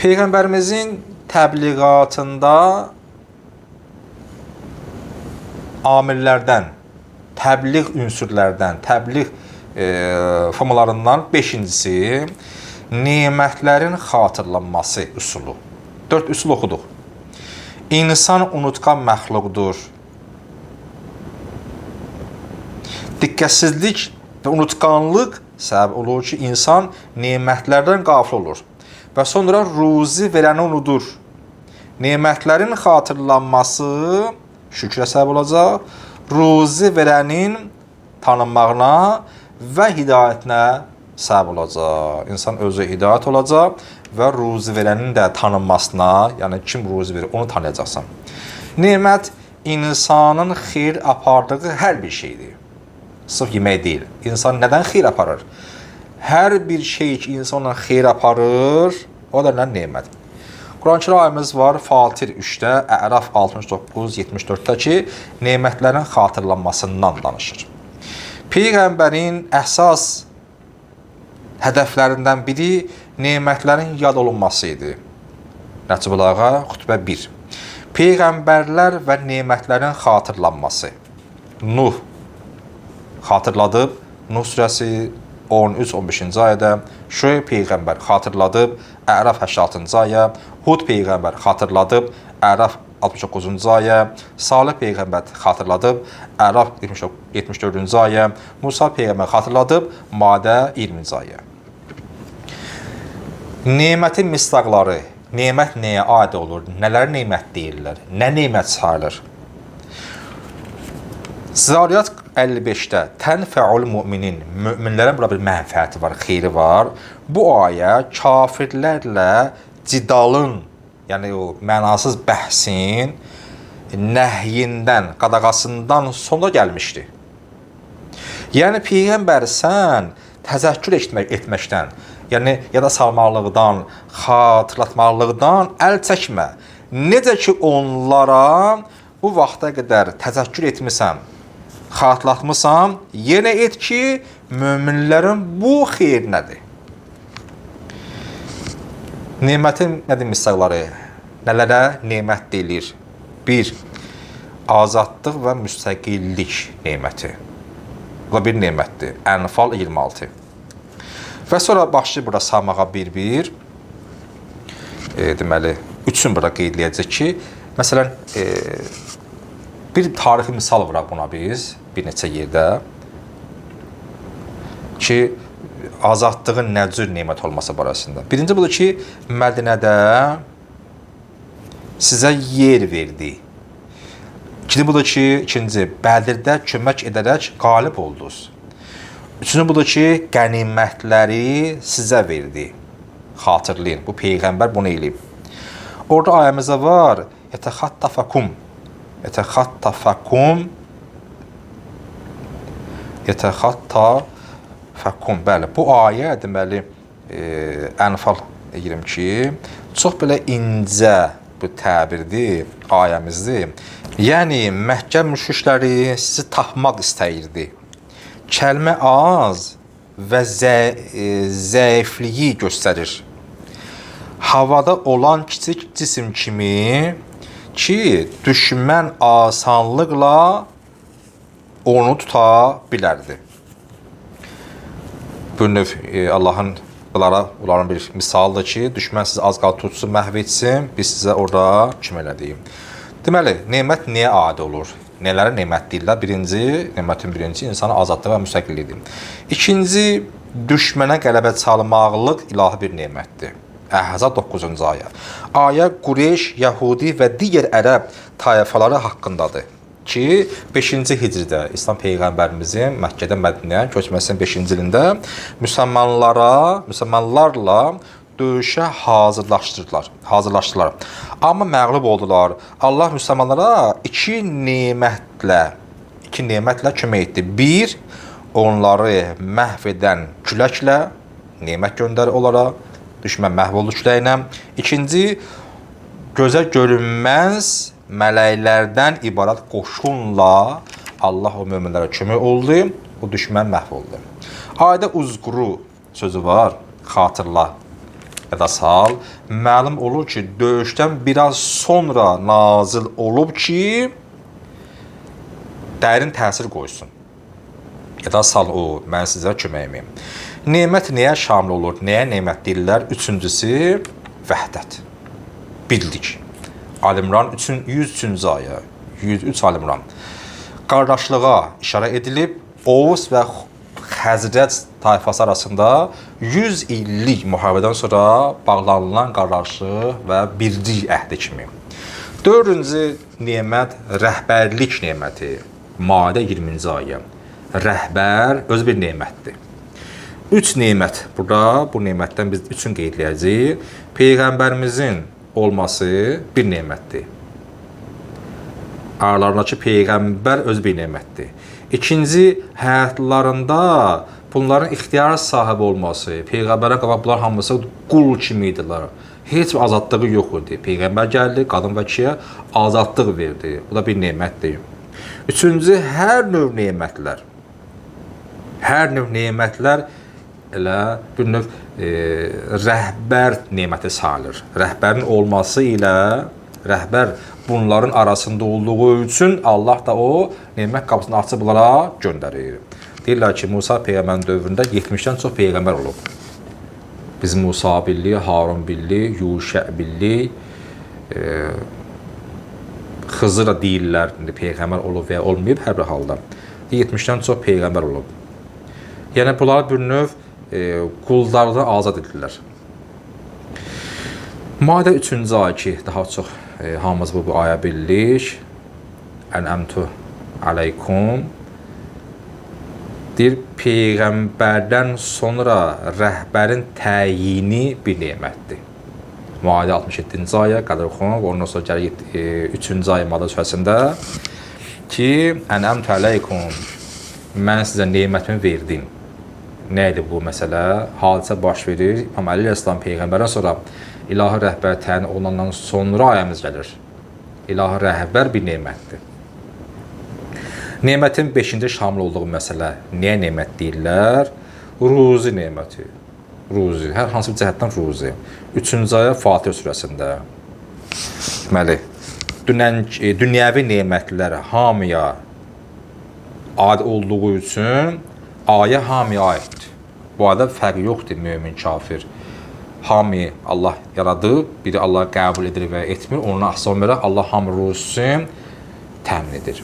Peyğəmbərimizin təbliğatında amillərdən, təbliğ ünsürlərdən, təbliğ formalarından beşincisi nemətlərin xatırlanması üsulu. 4 üsul oxuduq. İnsan unutqan məxluqdur. Diqqətsizlik və unutqanlıq səbəb olur ki, insan nemətlərdən qafil olur və sonra ruzi verəni unudur. Nemətlərin xatırlanması şükrə səbəb olacaq, ruzi verənin tanınmağına və hidayətinə səbəb olacaq. İnsan özü hidayət olacaq və ruzi verənin də tanınmasına, yəni kim ruzi verir, onu tanıyacaqsan. Nemət insanın xeyir apardığı hər bir şeydir. Sırf yemək deyil. İnsan nədən xeyir aparır? Hər bir şey ki, insanla xeyir aparır, o da nemət. Quran-Kərim ayəmiz var, Fatir 3-də, Əraf 69-74-də ki, nemətlərin xatırlanmasından danışır. Peyğəmbərin əsas hədəflərindən biri nemətlərin yad olunması idi. Nəcib Əlağa, xütbə 1. Peyğəmbərlər və nemətlərin xatırlanması. Nuh xatırladıb, Nuh surəsi 13-15-ci ayədə, Şüeyb Peyğəmbər xatırladıb, Əraf 86-cı ayə, Hud Peyğəmbər xatırladıb, Əraf 69-cu ayə, Salih Peyğəmbər xatırladıb, Əraf 74-cü ayə, Musa Peyğəmbər xatırladıb, Madə 20-ci ayə. Nemətin misdaqları, nemət nəyə aid olur, nələr nemət deyirlər, nə nemət sayılır? Zariyat 55-də tənfəul müminin, möminlərin burada bir mənfəəti var, xeyri var. Bu ayə kafirlərlə cidalın, yəni o mənasız bəhsin nəhyindən, qadağasından sonra gəlmişdi. Yəni Peyğəmbər sən təzəkkür etməkdən, yəni yada salmaqlıqdan, xatırlatmaqlıqdan əl çəkmə. Necə ki onlara bu vaxta qədər təzəkkür etmisən, xatırlatmısan, yenə et ki, möminlərin bu xeyrinədir. Nemətin nədir misaqları? Nələrə nemət deyilir? 1. Azadlıq və müstəqillik neməti. Bu da bir nemətdir. Ənfal 26. Və sonra başlayır burada saymağa bir-bir. Deməli, üçün burada qeydləyəcək ki, məsələn, bir tarixi misal vuraq buna biz, bir neçə yerdə ki, azadlığın nə cür nemət olması barəsində. Birinci budur ki, Mədinədə sizə yer verdi. İkinci budur ki, Bədirdə kömək edərək qalib oldunuz. Üçüncü budur ki, qənimətləri sizə verdi. Xatırlayın, bu Peyğəmbər bunu eləyib. Orada ayəmizdə var, yətəxattafakum. Yətəxattafakum. Bəli, bu ayə deməli Ənfal 22 çox belə incə bu təbirdir, ayəmizdir. Yəni Məkkə müşrikləri sizi tapmaq istəyirdi. Kəlmə az və zəifliyi göstərir. Havada olan kiçik cisim kimi ki, düşmən asanlıqla onu tuta bilərdi. Bu növ Allahın onların bir misalıdır ki, düşmən sizi az qal tutsun, məhv etsin, biz sizə orada kömək elədik. Deməli, nemət nəyə aid olur? Nələrə nemət deyirlər? Nemətin birinci insana azadlığı və müstəqilliyidir. İkinci, düşmənə qələbə çalmaqlıq ilahi bir nemətdir. Əhzab 9-cu ayə. Ayə Qureyş, Yəhudi və digər ərəb tayfaları haqqındadır ki, 5-ci hicrdə İslam Peyğəmbərimizin Məkkədən Mədinəyə köçməsinin 5-ci ilində müsəlmanlarla döyüşə hazırlaşdılar. Amma məğlub oldular. Allah müsəlmanlara iki nemətlə kömək etdi. 1. Onları məhv edən küləklə nemət göndərir onlara. Düşmən məhv oldu küləklə. 2. Gözə görünməz mələklərdən ibarət qoşunla Allah o möminlərə kömək oldu. O düşmən məhv oldu. Ayədə uzquru sözü var, xatırla. yada sal. Məlum olur ki, döyüşdən biraz sonra nazil olub ki, dərin təsir qoysun. Yada sal o, mən sizə köməyimim. Nemət nəyə şamil olur? Nəyə nemət deyirlər? Üçüncüsü, vəhdət. Birlik. Alimran 103-cü ayə, 103 Alimran. Qardaşlığa işarə edilib, Oğuz və Xəzrəc tayfası arasında 100 illik müharibədən sonra bağlanılan qardaşlıq və birlik əhdi kimi. Dördüncü nemət rəhbərlik neməti. Maidə 20-ci ayə. Rəhbər öz bir nemətdir. 3 nemət. Burada bu nemətdən biz 3-ünü qeydləyəcəyik. Peyğəmbərimizin olması bir nemətdir. Aralarındakı Peyğəmbər öz bir nemətdir. İkinci, həyatlarında bunların ixtiyar sahibi olması. Peyğəmbərə qabaq bunlar hamısı qul kimi idilər. Heç bir azadlığı yox idi. Peyğəmbər gəldi, qadın və kişiyə azadlıq verdi. Bu da bir nemətdir. Üçüncü, hər növ nemətlər. Hər növ nemətlər elə bir növ rəhbər neməti sayılır. Rəhbərin olması ilə rəhbər bunların arasında olduğu üçün Allah da o nemət qapısını açıb bunlara göndərir. Deyirlər ki, Musa Peyğəmbərin dövründə 70-dən çox Peyğəmbər olub. Biz Musa bildik, Harun bildik, Yuşə bildik, Xızır da deyirlər, Peyğəmbər olub və ya olmayıb hər bir halda. 70-dən çox Peyğəmbər olub. Yəni, bunlar bir növ qullardan azad edilirlər. Maidə 3-cü ayə ki, daha çox hamımız bu ayə bildik. Ənəmtu aleykum. Deyir, Peyğəmbərdən sonra rəhbərin təyini bir nemətdir. Maidə 67-ci ayə, Qədərxon, ondan sonra gəlir 3-cü ayə Madə surəsində ki, Ənəmtu aleykum, mən sizə nemətimi verdim. Nə idi bu məsələ? Hadisə baş verir. İmam Əli Əleyhissalam Peyğəmbərdən sonra ilahi rəhbər təyin olunandan sonra ayəmiz gəlir. İlahi rəhbər bir nemətdir. Nemətin 5-ci şamil olduğu məsələ nəyə nemət deyirlər? Ruzi neməti. Ruzi. Hər hansı bir cəhətdən ruzi. 3-cü ayə Fatihə surəsində. Deməli, dünyəvi nemətlər hamıya aid olduğu üçün ayə hamıya aiddir. Bu ayədə fərqi yoxdur mömin, kafir. Hamı Allah yaradıb, biri Allah qəbul edir və etmir. Ona ahsan verək Allah hamı ruzusunu təmin edir.